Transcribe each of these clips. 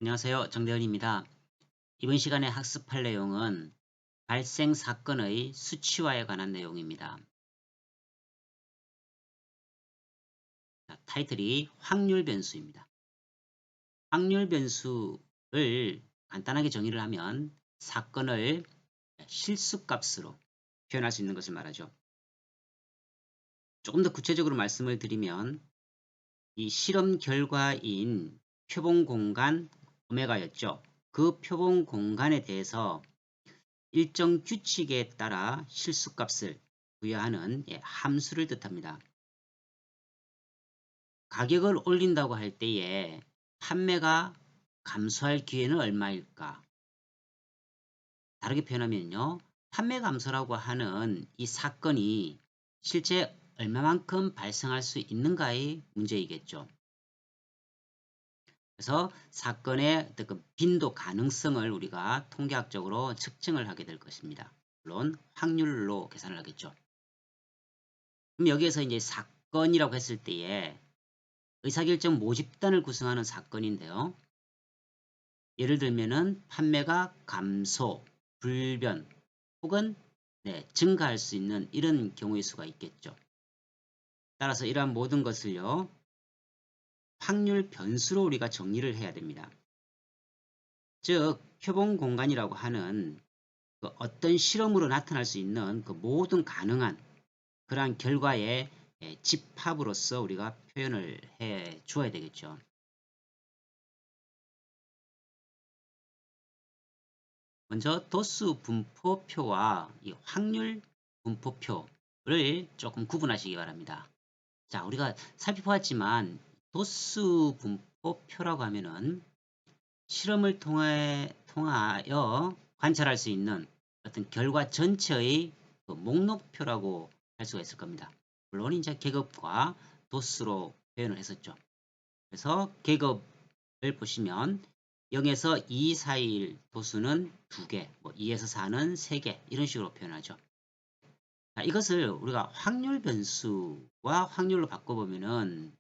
안녕하세요. 정대현입니다. 이번 시간에 학습할 내용은 발생 사건의 수치화에 관한 내용입니다. 자, 타이틀이 확률 변수입니다. 확률 변수를 간단하게 정의를 하면 사건을 실수값으로 표현할 수 있는 것을 말하죠. 조금 더 구체적으로 말씀을 드리면 이 실험 결과인 표본 공간 오메가였죠. 그 표본 공간에 대해서 일정 규칙에 따라 실수값을 부여하는 함수를 뜻합니다. 가격을 올린다고 할 때에 판매가 감소할 기회는 얼마일까? 다르게 표현하면요. 판매 감소라고 하는 이 사건이 실제 얼마만큼 발생할 수 있는가의 문제이겠죠. 그래서 사건의 그 빈도 가능성을 우리가 통계학적으로 측정을 하게 될 것입니다. 물론 확률로 계산을 하겠죠. 그럼 여기에서 이제 사건이라고 했을 때에 의사결정 모집단을 구성하는 사건인데요. 예를 들면은 판매가 감소, 불변 혹은 증가할 수 있는 이런 경우일 수가 있겠죠. 따라서 이러한 모든 것을요. 확률 변수로 우리가 정리를 해야 됩니다. 즉 표본 공간이라고 하는 그 어떤 실험으로 나타날 수 있는 그 모든 가능한 그러한 결과의 집합으로서 우리가 표현을 해 주어야 되겠죠. 먼저 도수 분포표와 이 확률 분포표를 조금 구분하시기 바랍니다. 자, 우리가 살펴보았지만 도수 분포표라고 하면은 실험을 통하여 관찰할 수 있는 어떤 결과 전체의 그 목록표라고 할 수가 있을 겁니다. 물론 이제 계급과 도수로 표현을 했었죠. 그래서 계급을 보시면 0에서 2 사이일 도수는 2개, 뭐 2에서 4는 3개 이런 식으로 표현하죠. 자, 이것을 우리가 확률 변수와 확률로 바꿔보면은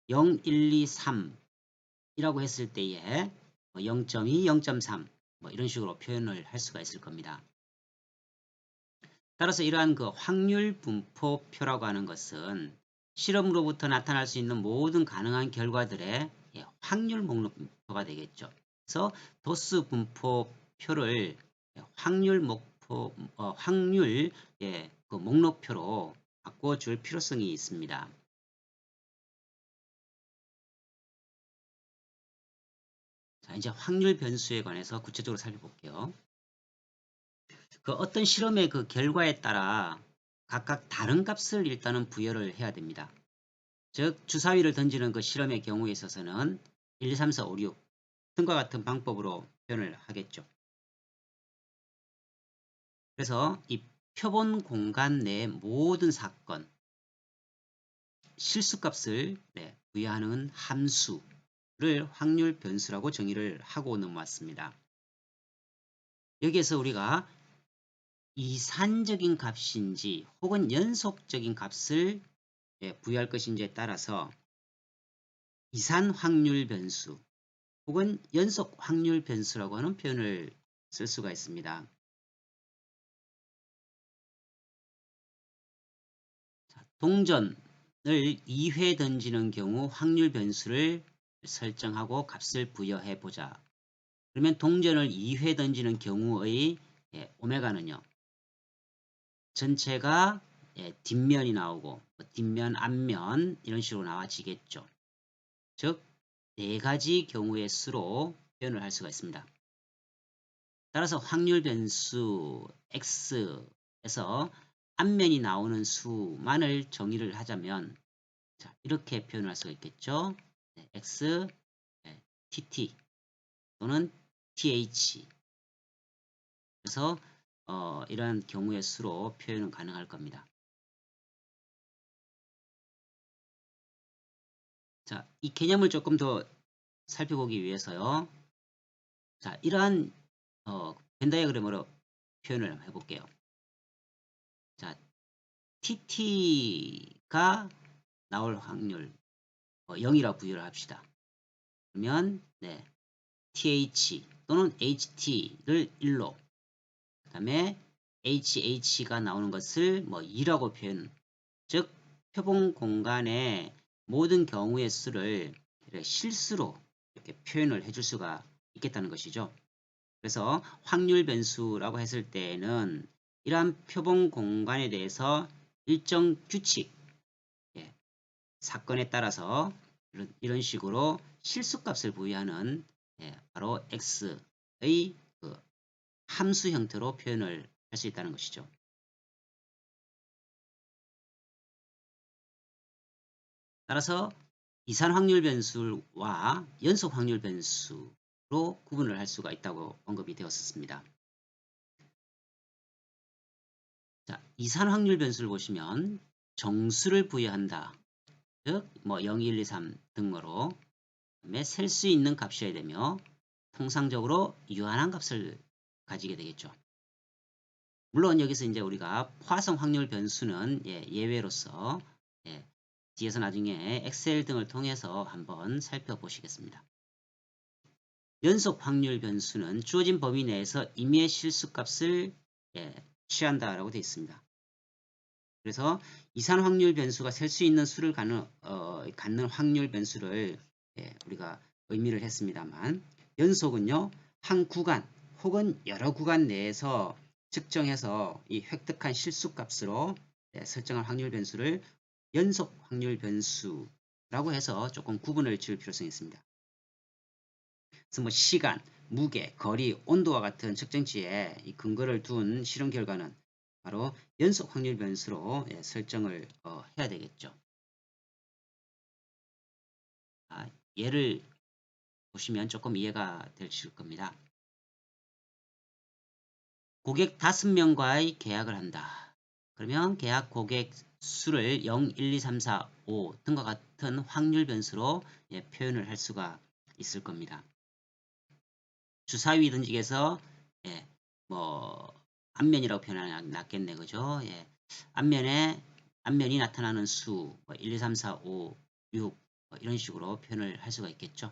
0, 1, 2, 3이라고 했을 때에 0.2, 0.3 뭐 이런 식으로 표현을 할 수가 있을 겁니다. 따라서 이러한 그 확률 분포표라고 하는 것은 실험으로부터 나타날 수 있는 모든 가능한 결과들의 확률 목록표가 되겠죠. 그래서 도수 분포표를 확률 그 목록표로 바꿔줄 필요성이 있습니다. 자, 이제 확률 변수에 관해서 구체적으로 살펴볼게요. 그 어떤 실험의 그 결과에 따라 각각 다른 값을 일단은 부여를 해야 됩니다. 즉 주사위를 던지는 그 실험의 경우에 있어서는 1, 2, 3, 4, 5, 6 등과 같은 방법으로 표현을 하겠죠. 그래서 이 표본 공간 내 모든 사건 실수값을 부여하는 함수를 확률 변수라고 정의를 하고 넘어왔습니다. 여기에서 우리가 이산적인 값인지 혹은 연속적인 값을 부여할 것인지에 따라서 이산 확률 변수 혹은 연속 확률 변수라고 하는 표현을 쓸 수가 있습니다. 동전을 2회 던지는 경우 확률 변수를 설정하고 값을 부여해 보자. 그러면 동전을 2회 던지는 경우의 오메가는요. 전체가 뒷면이 나오고 뒷면, 앞면 이런 식으로 나와지겠죠. 즉, 네 가지 경우의 수로 표현을 할 수가 있습니다. 따라서 확률 변수 x에서 앞면이 나오는 수만을 정의를 하자면 자, 이렇게 표현할 수가 있겠죠. x tt 또는 th 그래서 이러한 경우의 수로 표현은 가능할 겁니다. 자, 이 개념을 조금 더 살펴보기 위해서요. 자, 이러한 벤 다이어그램으로 표현을 해볼게요. 자, tt가 나올 확률 0이라고 부여를 합시다. 그러면 th 또는 ht를 1로, 그 다음에 h가 나오는 것을 뭐 2라고 표현, 즉 표본 공간의 모든 경우의 수를 이렇게 실수로 이렇게 표현을 해줄 수가 있겠다는 것이죠. 그래서 확률 변수라고 했을 때에는 이러한 표본 공간에 대해서 일정 규칙, 예, 사건에 따라서 이런 식으로 실수값을 부여하는, 예, 바로 x의 그 함수 형태로 표현을 할 수 있다는 것이죠. 따라서 이산 확률 변수와 연속 확률 변수로 구분을 할 수가 있다고 언급이 되었습니다. 자, 이산 확률 변수를 보시면 정수를 부여한다. 즉, 뭐 0, 1, 2, 3 등으로 셀 수 있는 값이어야 되며 통상적으로 유한한 값을 가지게 되겠죠. 물론 여기서 이제 우리가 포화성 확률 변수는, 예, 예외로서, 예, 뒤에서 나중에 엑셀 등을 통해서 한번 살펴보시겠습니다. 연속 확률 변수는 주어진 범위 내에서 임의의 실수값을, 예, 취한다라고 되어 있습니다. 그래서 이산 확률 변수가 셀 수 있는 수를 갖는 확률 변수를, 예, 우리가 의미를 했습니다만, 연속은요, 한 구간 혹은 여러 구간 내에서 측정해서 이 획득한 실수값으로, 예, 설정한 확률 변수를 연속 확률 변수라고 해서 조금 구분을 지을 필요성이 있습니다. 그래서 뭐 시간, 무게, 거리, 온도와 같은 측정치에 이 근거를 둔 실험 결과는 바로 연속 확률 변수로, 예, 설정을 해야 되겠죠. 예를 보시면 조금 이해가 되실 겁니다. 고객 5명과의 계약을 한다. 그러면 계약 고객 수를 0, 1, 2, 3, 4, 5 등과 같은 확률 변수로, 예, 표현을 할 수가 있을 겁니다. 주사위 던지기에서, 예, 뭐 앞면이라고 표현하는 게 낫겠네, 그죠? 예, 앞면이 나타나는 수, 뭐 1, 2, 3, 4, 5, 6 뭐 이런 식으로 표현을 할 수가 있겠죠.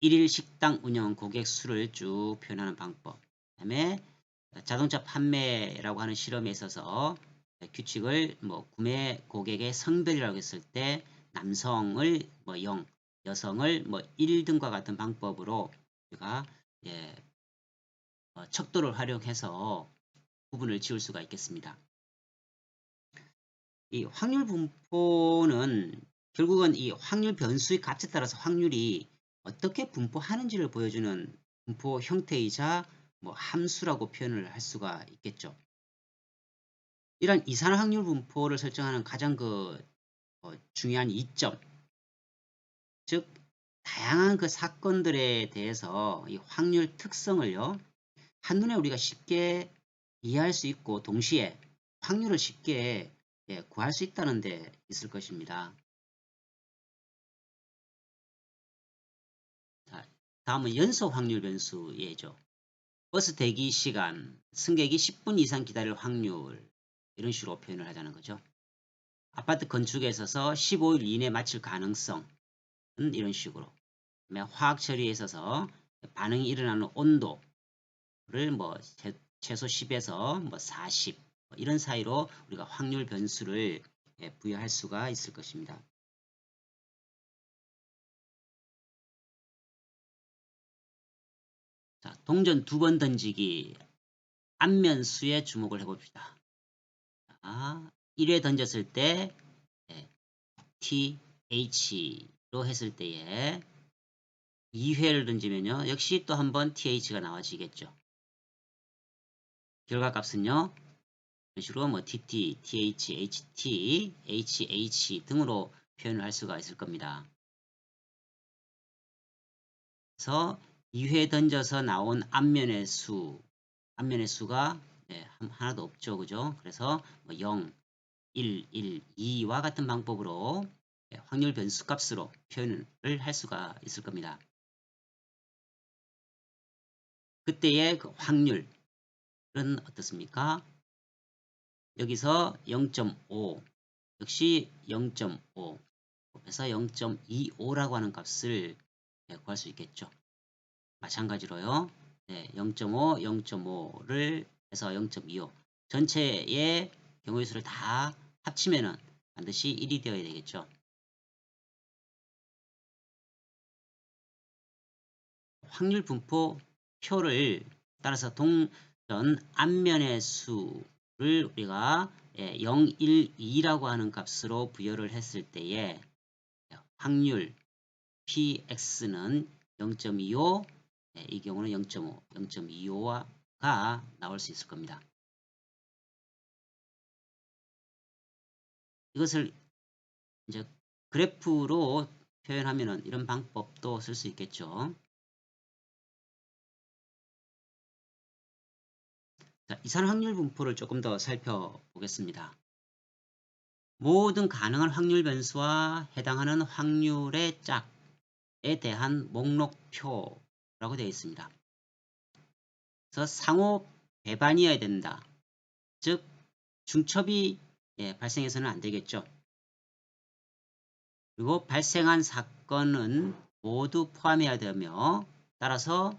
1일 식당 운영 고객 수를 쭉 표현하는 방법. 그다음에 자동차 판매라고 하는 실험에 있어서 규칙을 뭐 구매 고객의 성별이라고 했을 때 남성을 뭐 0, 여성을 뭐 1 등과 같은 방법으로 우리가, 예, 척도를 활용해서 구분을 지을 수가 있겠습니다. 이 확률 분포는 결국은 이 확률 변수의 값에 따라서 확률이 어떻게 분포하는지를 보여주는 분포 형태이자 뭐 함수라고 표현을 할 수가 있겠죠. 이런 이산 확률 분포를 설정하는 가장 중요한 이점, 즉 다양한 그 사건들에 대해서 이 확률 특성을요, 한눈에 우리가 쉽게 이해할 수 있고 동시에 확률을 쉽게, 예, 구할 수 있다는 데 있을 것입니다. 자, 다음은 연속 확률 변수 예죠. 버스 대기 시간, 승객이 10분 이상 기다릴 확률, 이런 식으로 표현을 하자는 거죠. 아파트 건축에 있어서 15일 이내 마칠 가능성은 이런 식으로. 화학 처리에 있어서 반응이 일어나는 온도를 뭐 최소 10에서 뭐 40, 이런 사이로 우리가 확률 변수를, 예, 부여할 수가 있을 것입니다. 자, 동전 2번 던지기 안면수에 주목을 해봅시다. 1회 던졌을 때, 예, TH로 했을 때에 2회를 던지면요, 역시 또 한번 TH가 나와지겠죠. 결과값은요, 이런 식으로 뭐 TT, TH, HT, HH 등으로 표현을 할 수가 있을 겁니다. 그래서 2회 던져서 나온 앞면의 수가, 네, 하나도 없죠, 그죠? 그래서 뭐 0, 1, 1, 2와 같은 방법으로, 네, 확률 변수 값으로 표현을 할 수가 있을 겁니다. 그때의 그 확률은 어떻습니까? 여기서 0.5, 역시 0.5, 그래서 0.25라고 하는 값을 구할 수 있겠죠. 마찬가지로요. 네, 0.5, 0.5를 해서 0.25 전체의 경우의 수를 다 합치면은 반드시 1이 되어야 되겠죠. 확률 분포 표를 따라서 동전 앞면의 수를 우리가 0, 1, 2라고 하는 값으로 부여를 했을 때에 확률 px는 0.25, 이 경우는 0.5, 0.25가 나올 수 있을 겁니다. 이것을 이제 그래프로 표현하면은 이런 방법도 쓸 수 있겠죠. 자, 이산 확률 분포를 조금 더 살펴보겠습니다. 모든 가능한 확률 변수와 해당하는 확률의 짝에 대한 목록표라고 되어 있습니다. 그래서 상호 배반이어야 된다. 즉 중첩이 발생해서는 안 되겠죠. 그리고 발생한 사건은 모두 포함해야 되며 따라서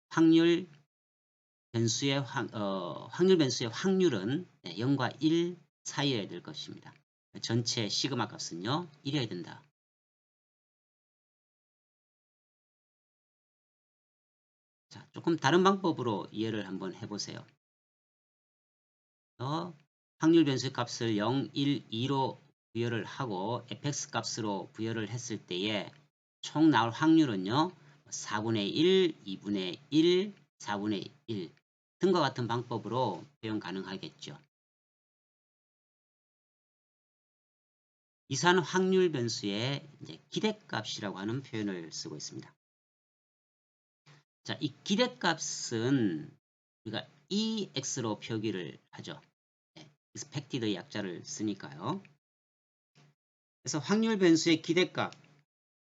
확률 변수의 확률은 0과 1 사이여야 될 것입니다. 전체 시그마 값은요 1이어야 된다. 자, 조금 다른 방법으로 이해를 한번 해보세요. 확률 변수의 값을 0, 1, 2로 부여를 하고 fx 값으로 부여를 했을 때에 총 나올 확률은요 4분의 1, 2분의 1, 4분의 1 등과 같은 방법으로 표현 가능하겠죠. 이산 확률 변수의 기대값이라고 하는 표현을 쓰고 있습니다. 자, 이 기대값은 우리가 EX로 표기를 하죠. expected의 약자를 쓰니까요. 그래서 확률 변수의 기대값,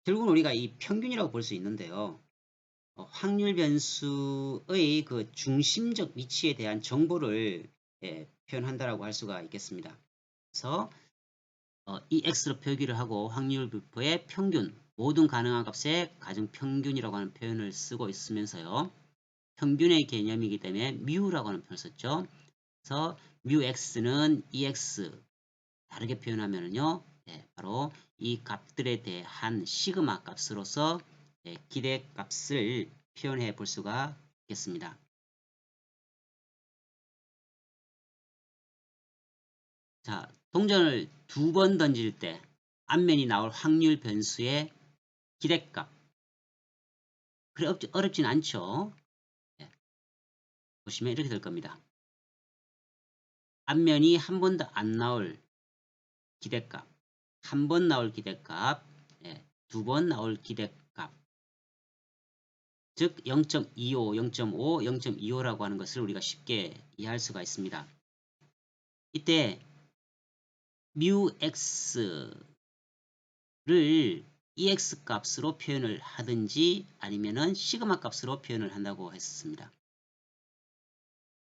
결국은 우리가 이 평균이라고 볼 수 있는데요. 확률 변수의 그 중심적 위치에 대한 정보를 표현한다라고 할 수가 있겠습니다. 그래서 EX로 표기를 하고 확률 분포의 평균, 모든 가능한 값의 가정평균이라고 하는 표현을 쓰고 있으면서요. 평균의 개념이기 때문에 뮤라고 하는 표현을 썼죠. 그래서 뮤x는 EX 다르게 표현하면요. 바로 이 값들에 대한 시그마 값으로서 기대값을 표현해 볼 수가 있겠습니다. 자, 동전을 2번 던질 때 앞면이 나올 확률 변수의 기대값. 그래 어렵진 않죠. 보시면 이렇게 될 겁니다. 앞면이 한 번도 안 나올 기대값, 한 번 나올 기대값, 2번 나올 기대값, 즉 0.25, 0.5, 0.25라고 하는 것을 우리가 쉽게 이해할 수가 있습니다. 이때 뮤x를 EX 값으로 표현을 하든지 아니면은 시그마 값으로 표현을 한다고 했습니다.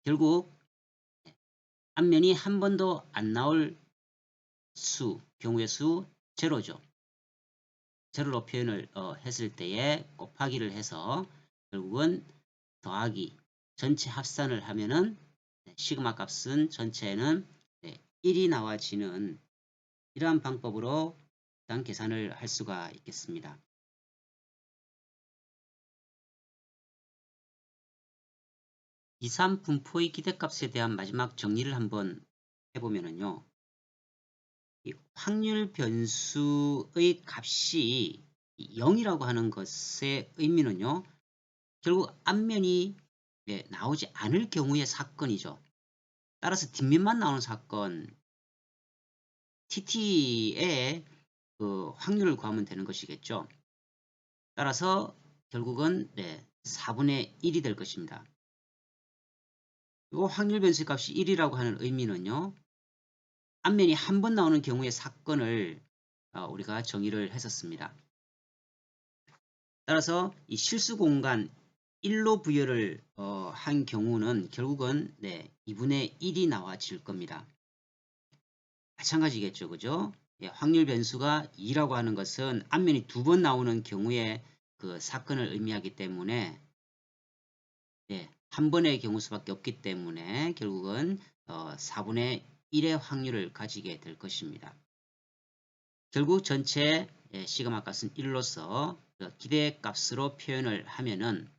결국 앞면이 한 번도 안 나올 경우의 수 제로죠. 제로로 표현을 했을 때에 곱하기를 해서 결국은 더하기 전체 합산을 하면은 시그마 값은 전체에는 1이 나와지는 이러한 방법으로 일단 계산을 할 수가 있겠습니다. 이산 분포의 기대값에 대한 마지막 정리를 한번 해보면요. 이 확률 변수의 값이 0이라고 하는 것의 의미는요. 결국 앞면이 나오지 않을 경우의 사건이죠. 따라서 뒷면만 나오는 사건 TT의 그 확률을 구하면 되는 것이겠죠. 따라서 결국은 4분의 1이 될 것입니다. 그리고 확률 변수의 값이 1이라고 하는 의미는요. 앞면이 한 번 나오는 경우의 사건을 우리가 정의를 했었습니다. 따라서 이 실수 공간 1로 부여를 한 경우는 결국은 2분의 1이 나와질 겁니다. 마찬가지겠죠. 그죠? 확률 변수가 2라고 하는 것은 앞면이 2번 나오는 경우에 그 사건을 의미하기 때문에 한 번의 경우 수밖에 없기 때문에 결국은 4분의 1의 확률을 가지게 될 것입니다. 결국 전체 시그마 값은 1로서 기대값으로 표현을 하면은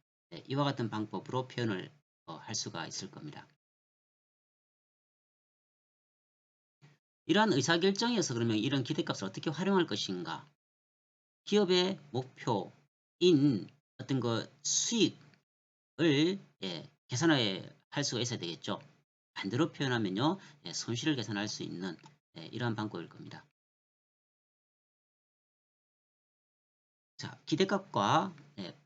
이와 같은 방법으로 표현을 할 수가 있을 겁니다. 이러한 의사결정에서 그러면 이런 기대값을 어떻게 활용할 것인가? 기업의 목표인 어떤 그 수익을 계산할 수가 있어야 되겠죠. 반대로 표현하면요, 손실을 계산할 수 있는 이러한 방법일 겁니다. 자, 기대값과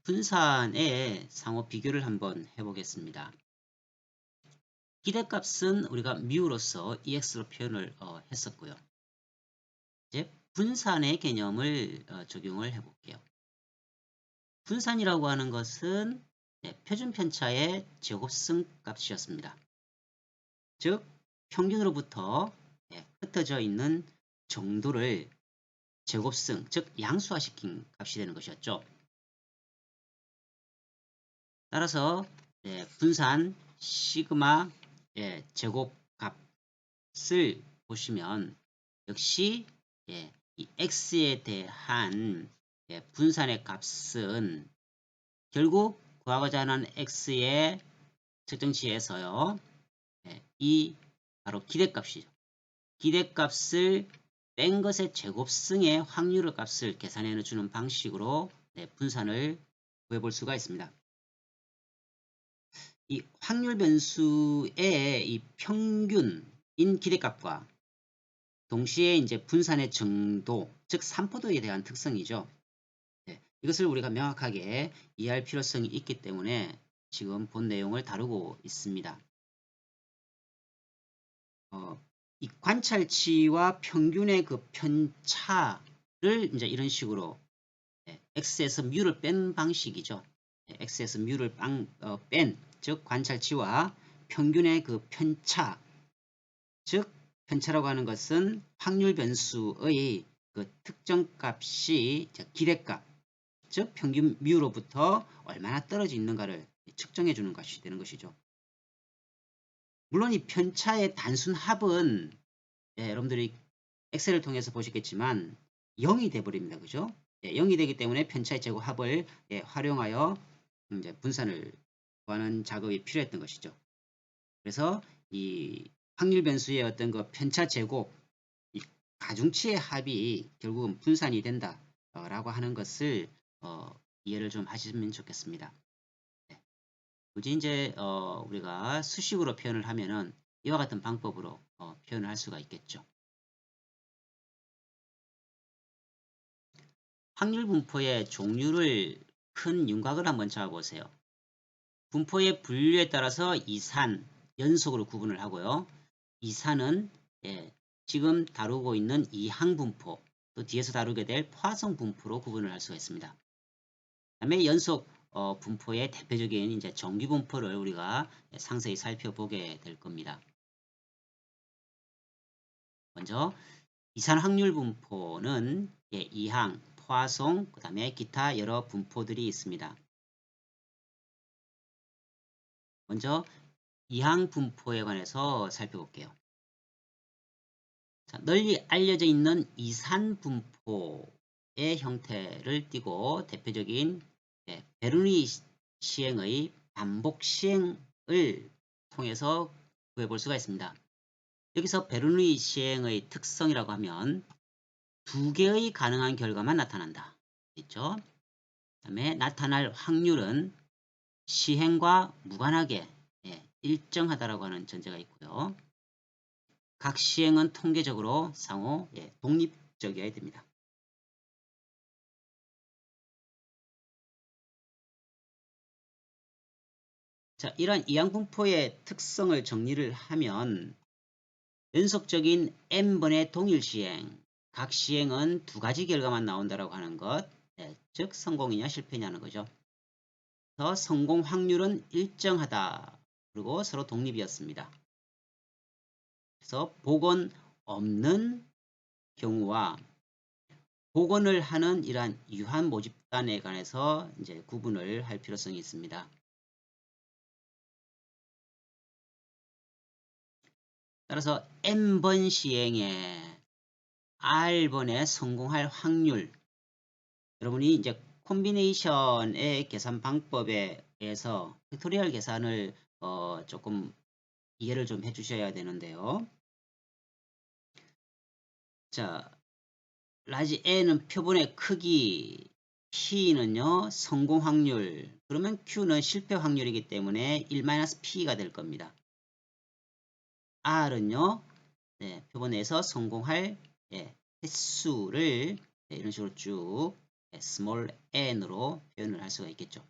분산의 상호 비교를 한번 해보겠습니다. 기대값은 우리가 μ로서 ex로 표현을 했었고요. 이제 분산의 개념을 적용을 해볼게요. 분산이라고 하는 것은 표준 편차의 제곱승 값이었습니다. 즉 평균으로부터 흩어져 있는 정도를 제곱승, 즉 양수화시킨 값이 되는 것이었죠. 따라서 분산 시그마 제곱값을 보시면 역시 이 x에 대한 분산의 값은 결국 구하고자 하는 x의 측정치에서요. 이 바로 기대값이죠. 기대값을 뺀 것의 제곱승의 확률 값을 계산해 주는 방식으로 분산을 구해볼 수가 있습니다. 이 확률 변수의 이 평균인 기대값과 동시에 이제 분산의 정도, 즉 산포도에 대한 특성이죠. 이것을 우리가 명확하게 이해할 필요성이 있기 때문에 지금 본 내용을 다루고 있습니다. 이 관찰치와 평균의 그 편차를 이제 이런 식으로 x에서 μ를 뺀 방식이죠. x에서 μ를 뺀, 즉 관찰치와 평균의 그 편차, 즉 편차라고 하는 것은 확률 변수의 그 특정 값이 기대값, 즉 평균 μ로부터 얼마나 떨어져 있는가를 측정해 주는 것이 되는 것이죠. 물론 이 편차의 단순 합은 여러분들이 엑셀을 통해서 보셨겠지만 0이 돼버립니다. 그죠? 0이 되기 때문에 편차의 제곱합을 활용하여 이제 분산을 구하는 작업이 필요했던 것이죠. 그래서 이 확률 변수의 어떤 그 편차 제곱, 이 가중치의 합이 결국은 분산이 된다라고 하는 것을 이해를 좀 하시면 좋겠습니다. 굳이 이제 우리가 수식으로 표현을 하면은 이와 같은 방법으로 표현을 할 수가 있겠죠. 확률 분포의 종류를 큰 윤곽을 한번 잡아보세요. 분포의 분류에 따라서 이산, 연속으로 구분을 하고요. 이산은 지금 다루고 있는 이항 분포, 또 뒤에서 다루게 될 포화성 분포로 구분을 할 수가 있습니다. 그다음에 연속 분포의 대표적인 이제 정규 분포를 우리가 상세히 살펴보게 될 겁니다. 먼저 이산 확률 분포는 이항, 포화성, 그 다음에 기타 여러 분포들이 있습니다. 먼저 이항 분포에 관해서 살펴볼게요. 자, 널리 알려져 있는 이산 분포의 형태를 띠고 대표적인 베르누이 시행의 반복 시행을 통해서 구해볼 수가 있습니다. 여기서 베르누이 시행의 특성이라고 하면 두 개의 가능한 결과만 나타난다. 있죠? 그 다음에 나타날 확률은 시행과 무관하게 일정하다라고 하는 전제가 있고요. 각 시행은 통계적으로 상호 독립적이어야 됩니다. 자, 이러한 이항분포의 특성을 정리를 하면 연속적인 n번의 동일 시행, 각 시행은 두 가지 결과만 나온다라고 하는 것, 즉 성공이냐 실패냐는 거죠. 그래서 성공 확률은 일정하다. 그리고 서로 독립이었습니다. 그래서 복원 없는 경우와 복원을 하는 이러한 유한 모집단에 관해서 이제 구분을 할 필요성이 있습니다. 따라서 n번 시행에 r번에 성공할 확률, 여러분이 이제 콤비네이션의 계산 방법에 의해서 팩토리얼 계산을 조금 이해를 좀 해주셔야 되는데요. 자, 라지 N은 표본의 크기, P는요 성공 확률, 그러면 Q는 실패 확률이기 때문에 1-P가 될 겁니다. R은요 표본 내에서 성공할 횟수를 이런 식으로 쭉 small n으로 표현을 할 수가 있겠죠.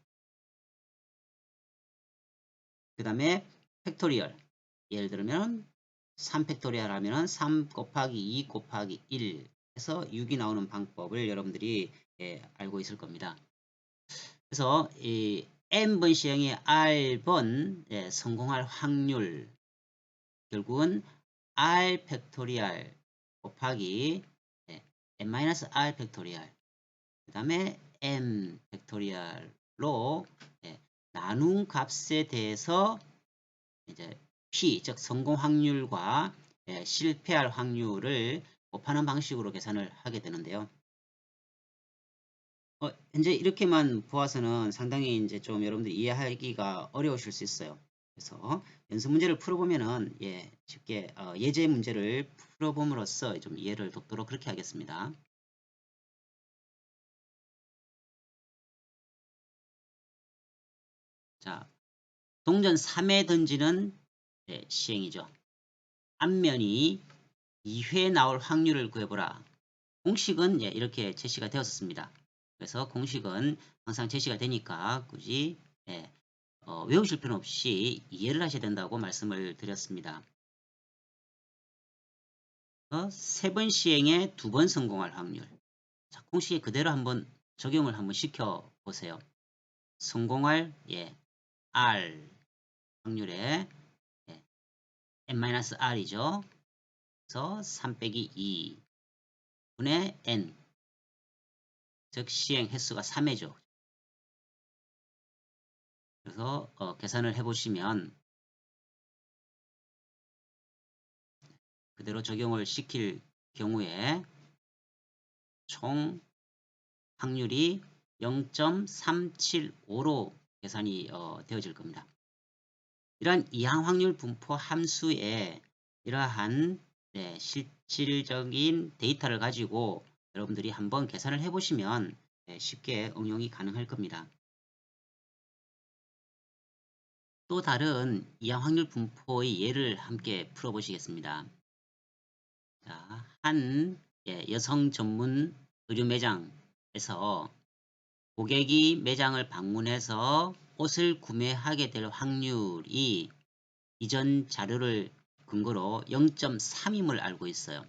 그 다음에 팩토리얼, 예를 들면 3팩토리얼 하면은 3 곱하기 2 곱하기 1 해서 6이 나오는 방법을 여러분들이 알고 있을 겁니다. 그래서 이 n번 시행의 r번 성공할 확률, 결국은 r 팩토리얼 곱하기 n-r 팩토리얼, 그 다음에 n 팩토리얼로 나눈 값에 대해서 이제 p, 즉 성공 확률과 실패할 확률을 곱하는 방식으로 계산을 하게 되는데요. 현재 이렇게만 보아서는 상당히 이제 좀 여러분들이 이해하기가 어려우실 수 있어요. 그래서 연습 문제를 풀어보면은 쉽게 예제 문제를 풀어봄으로써 좀 이해를 돕도록 그렇게 하겠습니다. 자, 동전 3회 던지는 시행이죠. 앞면이 2회 나올 확률을 구해보라. 공식은 이렇게 제시가 되었습니다. 그래서 공식은 항상 제시가 되니까 굳이 외우실 필요 없이 이해를 하셔야 된다고 말씀을 드렸습니다. 3번 시행에 2번 성공할 확률. 자, 공식에 그대로 한번 적용을 한번 시켜 보세요. 성공할 R 확률에 n-r이죠. 그래서 3 빼기 2 분의 n, 즉 시행 횟수가 3회죠. 그래서 계산을 해보시면 그대로 적용을 시킬 경우에 총 확률이 0.375로 계산이 되어질 겁니다. 이러한 이항 확률 분포 함수에 이러한 실질적인 데이터를 가지고 여러분들이 한번 계산을 해보시면 쉽게 응용이 가능할 겁니다. 또 다른 이항 확률 분포의 예를 함께 풀어보시겠습니다. 자, 한 여성 전문 의류 매장에서 고객이 매장을 방문해서 옷을 구매하게 될 확률이 이전 자료를 근거로 0.3임을 알고 있어요.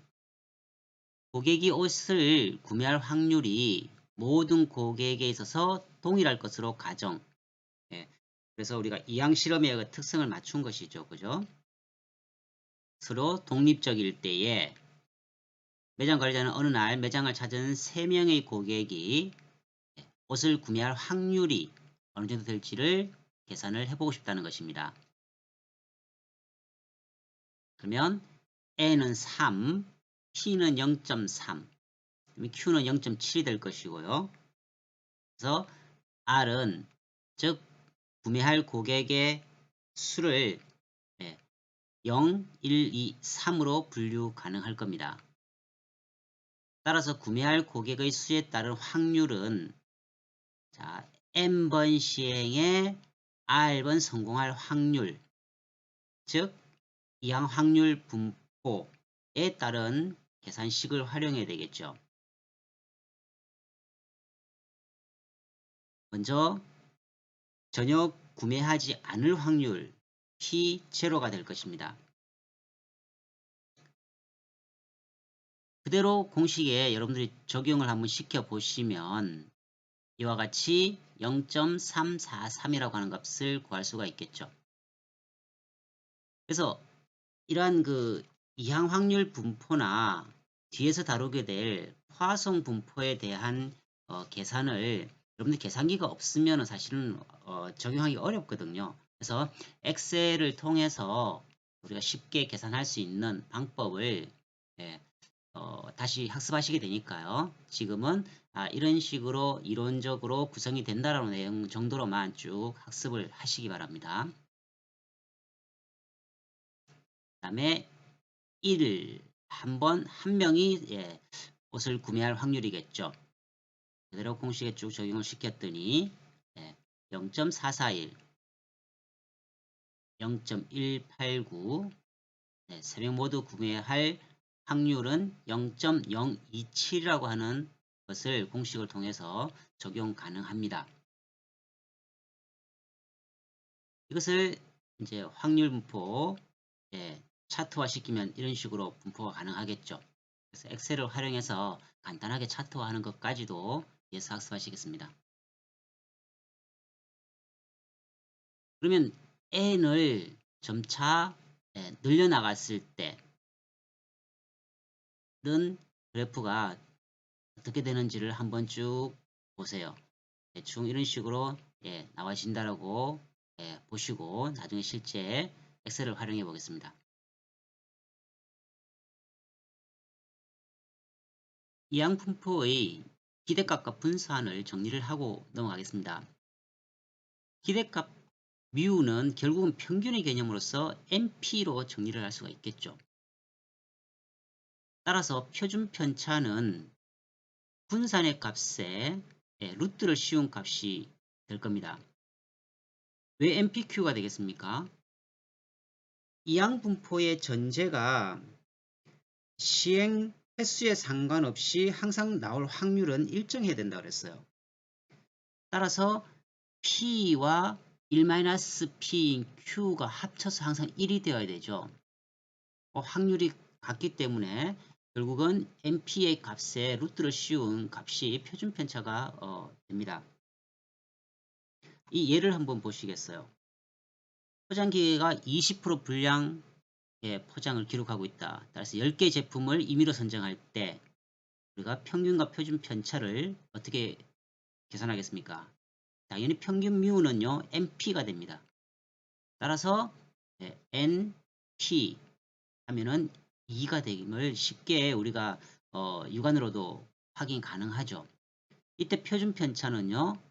고객이 옷을 구매할 확률이 모든 고객에 있어서 동일할 것으로 가정. 그래서 우리가 이항 실험의 특성을 맞춘 것이죠. 그죠? 서로 독립적일 때에 매장 관리자는 어느 날 매장을 찾은 3명의 고객이 옷을 구매할 확률이 어느 정도 될지를 계산을 해보고 싶다는 것입니다. 그러면 N은 3, P는 0.3, Q는 0.7이 될 것이고요. 그래서 R은 즉 구매할 고객의 수를 0, 1, 2, 3으로 분류 가능할 겁니다. 따라서 구매할 고객의 수에 따른 확률은 자, n번 시행에 r번 성공할 확률, 즉 이항 확률 분포에 따른 계산식을 활용해야 되겠죠. 먼저 전혀 구매하지 않을 확률 P0가 될 것입니다. 그대로 공식에 여러분들이 적용을 한번 시켜 보시면 이와 같이 0.343이라고 하는 값을 구할 수가 있겠죠. 그래서 이러한 그 이항 확률 분포나 뒤에서 다루게 될 포화송 분포에 대한 계산을 여러분들 계산기가 없으면 사실은 적용하기 어렵거든요. 그래서 엑셀을 통해서 우리가 쉽게 계산할 수 있는 방법을 예, 다시 학습하시게 되니까요. 지금은 이런 식으로 이론적으로 구성이 된다라는 내용 정도로만 쭉 학습을 하시기 바랍니다. 그 다음에 1, 한 명이 옷을 구매할 확률이겠죠. 그대로 공식에 쭉 적용을 시켰더니 0.441, 0.189, 3명 모두 구매할 확률은 0.027이라고 하는 것을 공식을 통해서 적용 가능합니다. 이것을 이제 확률 분포 차트화 시키면 이런 식으로 분포가 가능하겠죠. 그래서 엑셀을 활용해서 간단하게 차트화하는 것까지도 이해서 학습하시겠습니다. 그러면 n을 점차 늘려나갔을 때는 그래프가 어떻게 되는지를 한번 쭉 보세요. 대충 이런 식으로 나와진다라고 보시고 나중에 실제 엑셀을 활용해 보겠습니다. 이항분포의 기대값과 분산을 정리를 하고 넘어가겠습니다. 기대값 뮤는 결국은 평균의 개념으로서 NP로 정리를 할 수가 있겠죠. 따라서 표준 편차는 분산의 값에 루트를 씌운 값이 될 겁니다. 왜 NPQ가 되겠습니까? 이항분포의 전제가 시행 횟수에 상관없이 항상 나올 확률은 일정해야 된다고 그랬어요. 따라서 P와 1-P인 Q가 합쳐서 항상 1이 되어야 되죠. 확률이 같기 때문에 결국은 NP의 값에 루트를 씌운 값이 표준 편차가 됩니다. 이 예를 한번 보시겠어요. 포장기계가 20% 분량 포장을 기록하고 있다. 따라서 10개 제품을 임의로 선정할 때 우리가 평균과 표준 편차를 어떻게 계산하겠습니까? 당연히 평균 뮤는요 NP가 됩니다. 따라서 NP 하면은 2가 됨을 쉽게 우리가 육안으로도 확인 가능하죠. 이때 표준 편차는요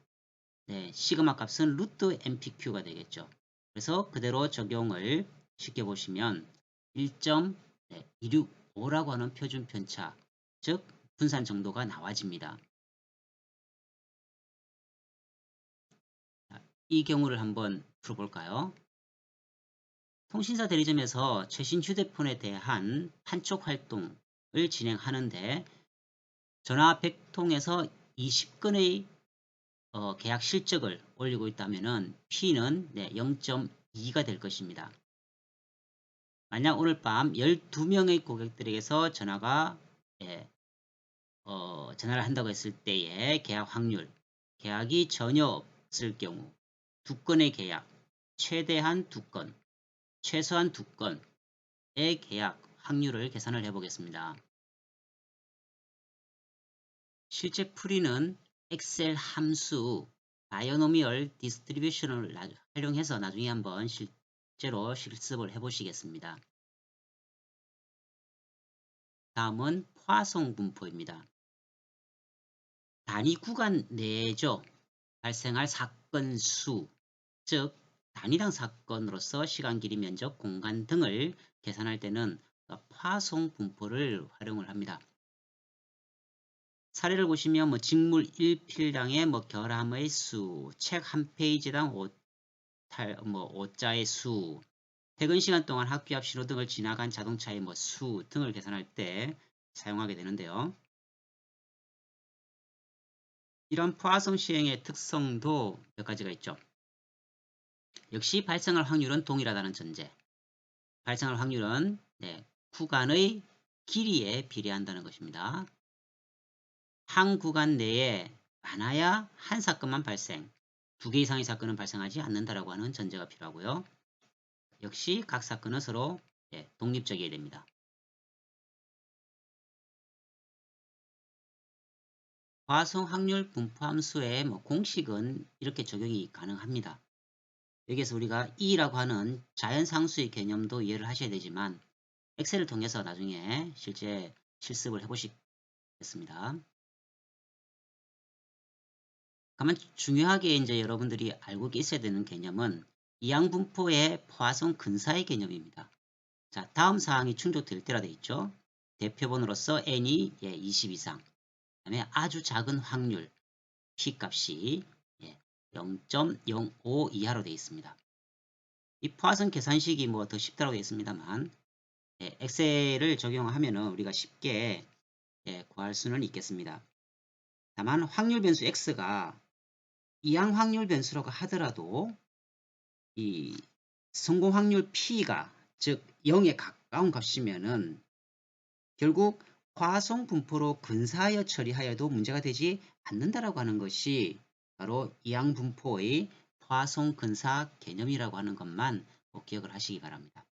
시그마 값은 루트 NPQ가 되겠죠. 그래서 그대로 적용을 쉽게 보시면 1.265라고 하는 표준 편차, 즉 분산 정도가 나와집니다. 이 경우를 한번 풀어볼까요? 통신사 대리점에서 최신 휴대폰에 대한 판촉 활동을 진행하는데 전화 100통에서 20건의 계약 실적을 올리고 있다면 P는 0.2가 될 것입니다. 만약 오늘 밤 12명의 고객들에게서 전화가 전화를 한다고 했을 때의 계약 확률, 계약이 전혀 없을 경우 2건의 계약, 최대한 2건, 최소한 2건의 계약 확률을 계산을 해 보겠습니다. 실제 풀이는 엑셀 함수 바이오노미얼 디스트리뷰션을 활용해서 나중에 한번 실제로 실습을 해 보시겠습니다. 다음은 포화송 분포입니다. 단위 구간 내죠. 발생할 사건 수, 즉 단위당 사건으로서 시간, 길이, 면적, 공간 등을 계산할 때는 포화송 분포를 활용을 합니다. 사례를 보시면 직물 1필량의 결함의 수, 책 한 페이지당 오자의 수, 퇴근 시간 동안 학교 앞 신호등을 지나간 자동차의 수 등을 계산할 때 사용하게 되는데요. 이런 포화송 시행의 특성도 몇 가지가 있죠. 역시 발생할 확률은 동일하다는 전제. 발생할 확률은 구간의 길이에 비례한다는 것입니다. 한 구간 내에 많아야 한 사건만 발생, 2개 이상의 사건은 발생하지 않는다라고 하는 전제가 필요하고요. 역시 각 사건은 서로 독립적이어야 됩니다. 포화성 확률 분포 함수의 공식은 이렇게 적용이 가능합니다. 여기에서 우리가 E라고 하는 자연상수의 개념도 이해를 하셔야 되지만 엑셀을 통해서 나중에 실제 실습을 해보시겠습니다. 다만 중요하게 이제 여러분들이 알고 있어야 되는 개념은 이항분포의 포화성 근사의 개념입니다. 자, 다음 사항이 충족될 때라 되어 있죠. 대표번호로서 n이 20 이상, 그 다음에 아주 작은 확률 p 값이 0.05 이하로 되어 있습니다. 이 포화성 계산식이 더 쉽다고 되어 있습니다만 엑셀을 적용하면은 우리가 쉽게 구할 수는 있겠습니다. 다만 확률 변수 x가 이항 확률 변수라고 하더라도 이 성공 확률 p가 즉 0에 가까운 값이면은 결국 포화성 분포로 근사하여 처리하여도 문제가 되지 않는다라고 하는 것이 바로 이항 분포의 포화성 근사 개념이라고 하는 것만 꼭 기억을 하시기 바랍니다.